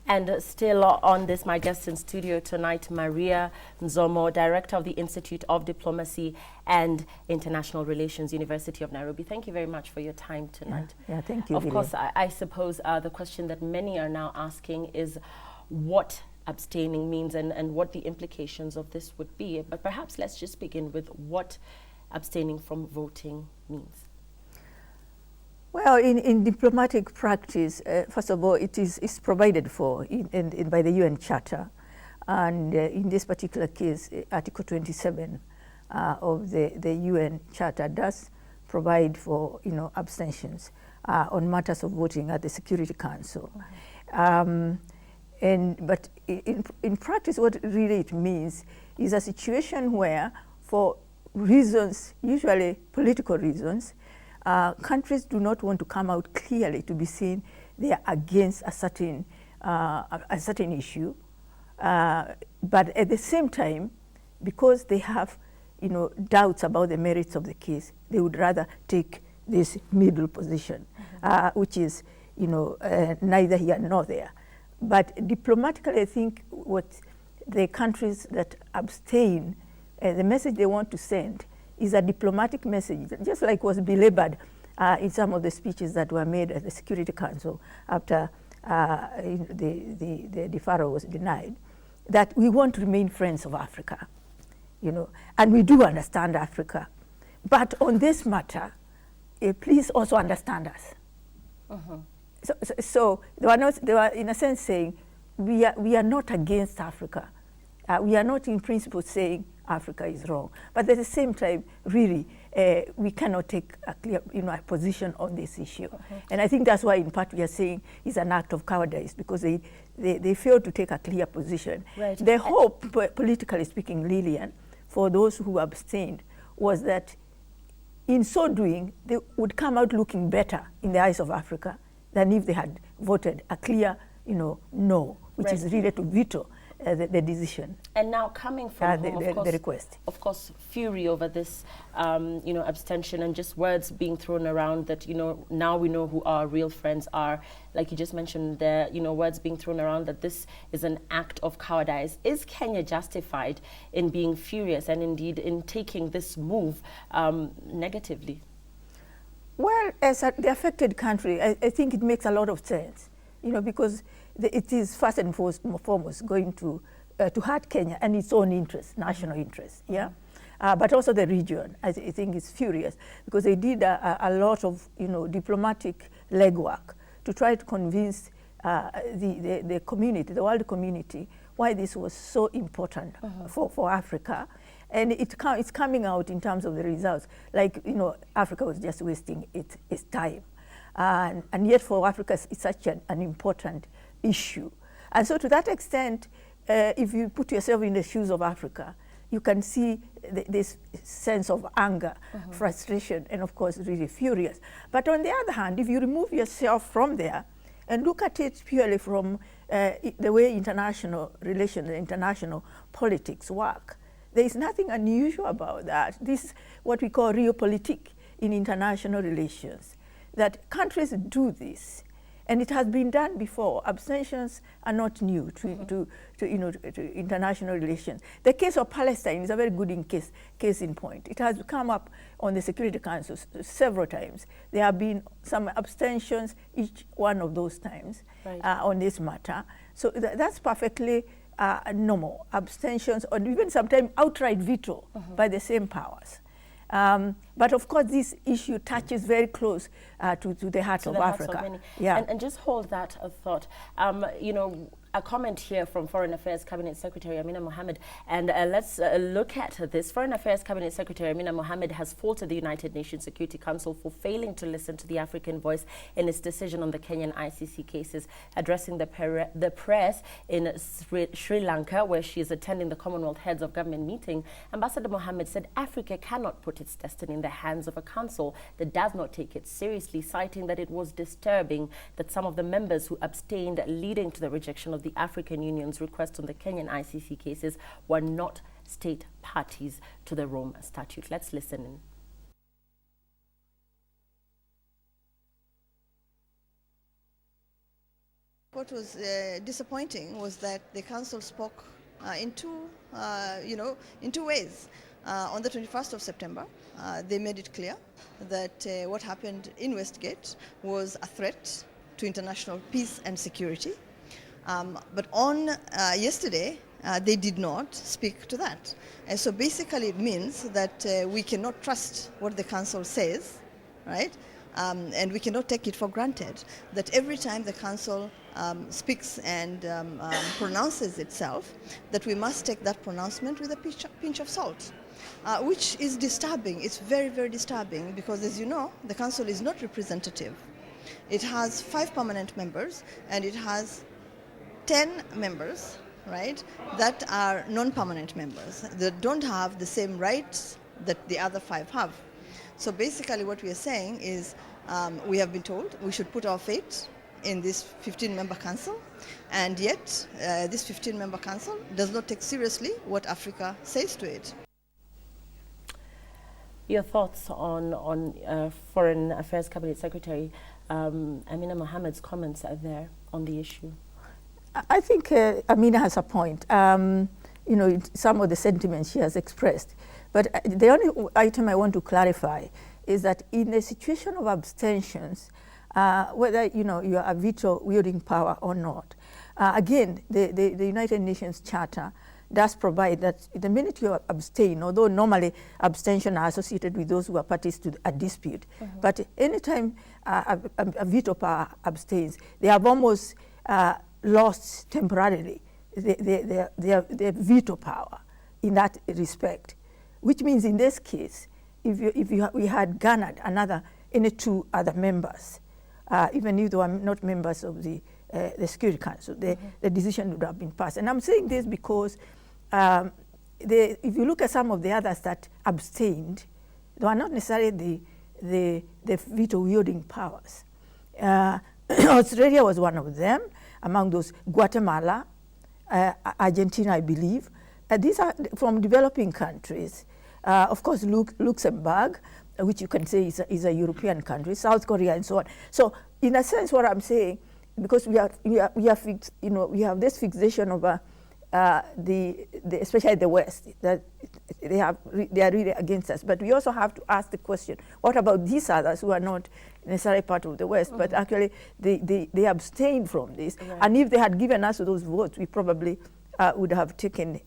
And still on this, my guest in studio tonight, Maria Nzomo, Director of the Institute of Diplomacy and International Relations, University of Nairobi. Thank you very much for your time tonight. Yeah, thank you. Of course, I suppose the question that many are now asking is what abstaining means and what the implications of this would be. But perhaps let's just begin with what abstaining from voting means. Well, in diplomatic practice, first of all, it's provided for by the UN Charter. And in this particular case, Article 27 of the UN Charter does provide for, abstentions on matters of voting at the Security Council. But in practice, what really it means is a situation where, for reasons, usually political reasons, countries do not want to come out clearly to be seen they are against a certain issue, but at the same time, because they have doubts about the merits of the case, they would rather take this middle position, which is neither here nor there. But diplomatically, I think what the countries that abstain, the message they want to send is a diplomatic message, just like was belabored in some of the speeches that were made at the Security Council after the deferral was denied, that we want to remain friends of Africa, and we do understand Africa. But on this matter, please also understand us. So they were in a sense saying, we are not against Africa. We are not in principle saying Africa is wrong. But at the same time, really, we cannot take a clear a position on this issue. And I think that's why, in part, we are saying it's an act of cowardice, because they failed to take a clear position. Right. The hope, politically speaking, Lillian, for those who abstained, was that in so doing, they would come out looking better in the eyes of Africa than if they had voted a clear, no, which is really to veto the decision. And now coming from home, the request. Of course, fury over this, abstention and just words being thrown around that, now we know who our real friends are. Like you just mentioned there, words being thrown around that this is an act of cowardice. Is Kenya justified in being furious and indeed in taking this move negatively? Well, as the affected country, I think it makes a lot of sense, because it is first and foremost going to hurt Kenya and its own interest, national interest, but also the region. I think it's furious because they did a lot of diplomatic legwork to try to convince the community, the world community, why this was so important for Africa. And it's coming out in terms of the results. Like, Africa was just wasting its time. And yet for Africa, it's such an important issue. And so to that extent, if you put yourself in the shoes of Africa, you can see this sense of anger, frustration, and of course, really furious. But on the other hand, if you remove yourself from there and look at it purely from the way international relations and international politics work, there is nothing unusual about that. This is what we call realpolitik in international relations, that countries do this, and it has been done before. Abstentions are not new to international relations. The case of Palestine is a very good case in point. It has come up on the Security Council several times. There have been some abstentions each one of those times on this matter. So that's perfectly normal. Abstentions, or even sometimes outright veto by the same powers. But of course, this issue touches very close to the heart of Africa. And just hold that thought. A comment here from Foreign Affairs Cabinet Secretary Amina Mohamed, and let's look at this. Foreign Affairs Cabinet Secretary Amina Mohamed has faulted the United Nations Security Council for failing to listen to the African voice in its decision on the Kenyan ICC cases. Addressing the press in Sri Lanka, where she is attending the Commonwealth Heads of Government meeting, Ambassador Mohamed said Africa cannot put its destiny in the hands of a council that does not take it seriously, citing that it was disturbing that some of the members who abstained, leading to the rejection of the African Union's request on the Kenyan ICC cases, were not state parties to the Rome Statute. Let's listen in. What was disappointing was that the council spoke in two ways. On the 21st of September, they made it clear that what happened in Westgate was a threat to international peace and security. But on yesterday, they did not speak to that. And so basically it means that we cannot trust what the council says, right? And we cannot take it for granted that every time the council speaks and pronounces itself, that we must take that pronouncement with a pinch of salt, which is disturbing. It's very, very disturbing because, as you know, the council is not representative. It has 5 permanent members and it has 10 members, right, that are non-permanent members that don't have the same rights that the other 5 have. So basically what we are saying is we have been told we should put our faith in this 15-member council, and yet this 15-member council does not take seriously what Africa says to it. Your thoughts on Foreign Affairs Cabinet Secretary Amina Mohamed's comments are there on the issue? I think Amina has a point. You know, some of the sentiments she has expressed. But the only item I want to clarify is that in a situation of abstentions, whether you are a veto wielding power or not, again, the United Nations Charter does provide that the minute you abstain, although normally abstention are associated with those who are parties to a dispute, but anytime a veto power abstains, they have almost lost temporarily their veto power in that respect, which means in this case, if we had garnered any 2 other members, even if they were not members of the Security Council, the decision would have been passed. And I'm saying this because if you look at some of the others that abstained, they were not necessarily the veto wielding powers. Australia was one of them. Among those, Guatemala, Argentina, I believe. These are from developing countries. Of course, Luxembourg, which you can say is a European country, South Korea, and so on. So, in a sense, what I'm saying, because we have this fixation over especially the West, that they are really against us. But we also have to ask the question: what about these others who are not necessarily part of the West, but actually they abstained from this? Right. And if they had given us those votes, we probably would have taken,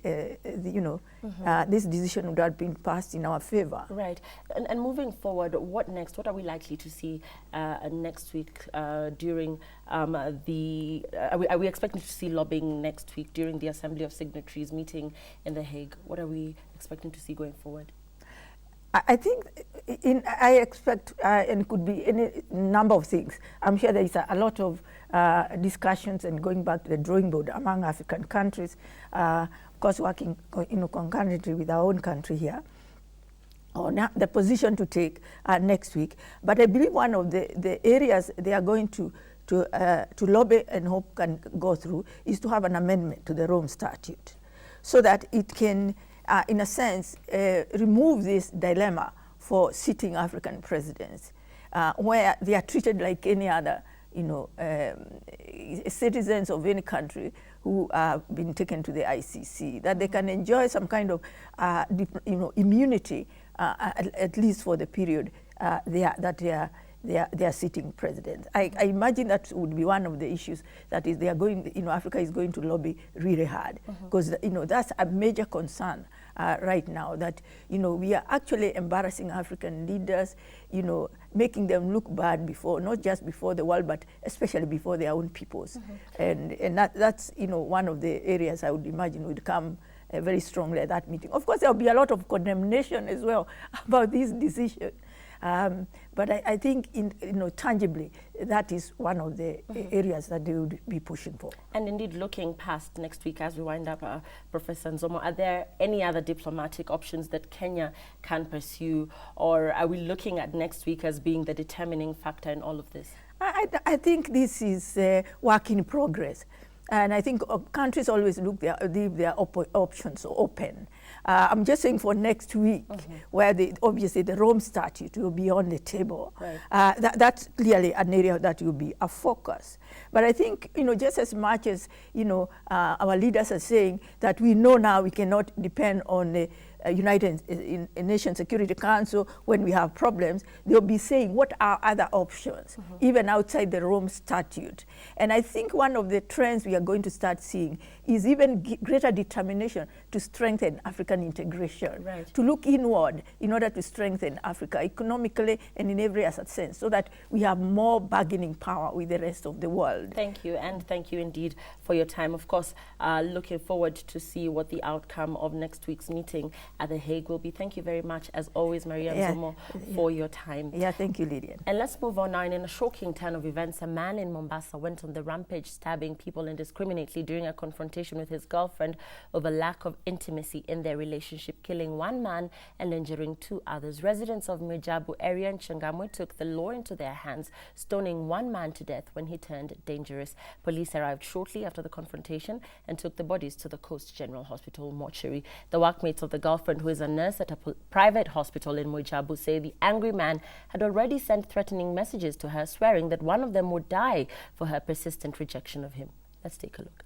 this decision would have been passed in our favor. Right. And moving forward, what next? What are we likely to see next week during are we expecting to see lobbying next week during the Assembly of Signatories meeting in The Hague? What are we expecting to see going forward? I think I expect, and it could be any number of things. I'm sure there is a lot of discussions and going back to the drawing board among African countries, of course working concurrently with our own country here, on the position to take next week. But I believe one of the areas they are going to lobby and hope can go through is to have an amendment to the Rome Statute so that it can, in a sense, remove this dilemma for sitting African presidents, where they are treated like any other, citizens of any country who have been taken to the ICC, that they can enjoy some kind of, immunity, at least for the period they are sitting presidents. I imagine that would be one of the issues that is Africa is going to lobby really hard, because that's a major concern right now, that we are actually embarrassing African leaders, making them look bad not just before the world, but especially before their own peoples. And that's one of the areas I would imagine would come very strongly at that meeting. Of course, there will be a lot of condemnation as well about this decision. But I think, tangibly, that is one of the areas that they would be pushing for. And indeed, looking past next week as we wind up, Professor Nzomo, are there any other diplomatic options that Kenya can pursue, or are we looking at next week as being the determining factor in all of this? I think this is work in progress. And I think countries always leave their options open. I'm just saying for next week, where obviously the Rome Statute will be on the table. Right. That's clearly an area that will be a focus. But I think, just as much as, our leaders are saying that we know now we cannot depend on the United Nations Security Council when we have problems, they'll be saying what are other options, even outside the Rome Statute. And I think one of the trends we are going to start seeing is even greater determination to strengthen African integration, to look inward in order to strengthen Africa economically and in every other sense, so that we have more bargaining power with the rest of the world. Thank you, and thank you indeed for your time. Of course, looking forward to see what the outcome of next week's meeting at The Hague will be. Thank you very much, as always, Maria Nzomo, for your time. Yeah, thank you, Lydian. And let's move on now. In a shocking turn of events, a man in Mombasa went on the rampage, stabbing people indiscriminately during a confrontation with his girlfriend over lack of intimacy in their relationship, killing one man and injuring two others. Residents of Mwijabu area in Changamwe took the law into their hands, stoning one man to death when he turned dangerous. Police arrived shortly after the confrontation and took the bodies to the Coast General Hospital mortuary. The workmates of the girlfriend, who is a nurse at a private hospital in Mwijabu, say the angry man had already sent threatening messages to her, swearing that one of them would die for her persistent rejection of him. Let's take a look.